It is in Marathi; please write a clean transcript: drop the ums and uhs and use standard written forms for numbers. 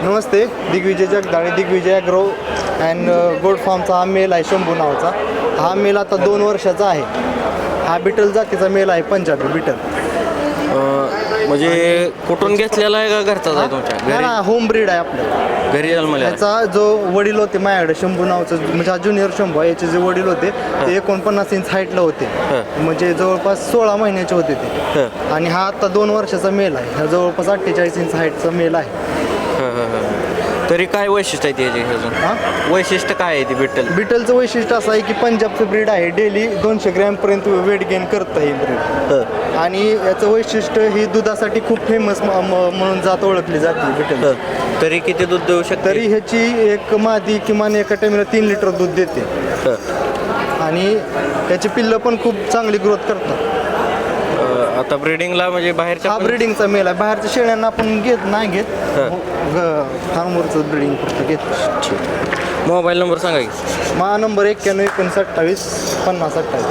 Namaste, Digvijay Jagdale, Digvijay agro and goat फार्मचा हा मेल आहे शंभू नावाचा. हा मेल आता 2 वर्षाचा आहे. हा बिटल जातीचा मेल आहे, पंजाबी बिटल. म्हणजे कुठून घेतलेला आहे का घरचाच आहे तुमच्या हा होम ब्रीड आहे आपल्या. घरी जन्मलेला आहे? याचा जो वडील होते माझ्याकडे शंभू नावाचं, म्हणजे हा ज्युनियर शंभू आहे. याचे जे वडील होते ते 49 इंच हाईटला होते, म्हणजे जवळपास 16 महिन्याचे होते ते. आणि हा आता 2 वर्षाचा मेल आहे. हा जवळपास 48 इंच हाईटचा मेल आहे. तरी काय वैशिष्ट्य आहे त्याचे अजून? वैशिष्ट्य काय आहे ते बिटलचं वैशिष्ट्य असं आहे की पंजाबचं ब्रीड आहे. डेली 200 ग्रॅमपर्यंत वेट गेन करतं हे ब्रीड. आणि याचं वैशिष्ट्य ही दुधासाठी खूप फेमस म्हणून जात ओळखली जाते बिटल. तरी किती दूध देऊ शकते? तरी ह्याची एक मादी किमान एका टायमाला 3 लिटर दूध देते. आणि त्याची पिल्लं पण खूप चांगली ग्रोथ करतात. आता ब्रीडिंगला म्हणजे बाहेरच्या हा ब्रीडिंगचा मेल आहे. बाहेरच्या शेळ्यांना आपण नाही घेत, फार्मवरचं ब्रीडिंग फक्त घेत. मोबाईल नंबर सांगा की. माझा नंबर 91 29 28 50 28.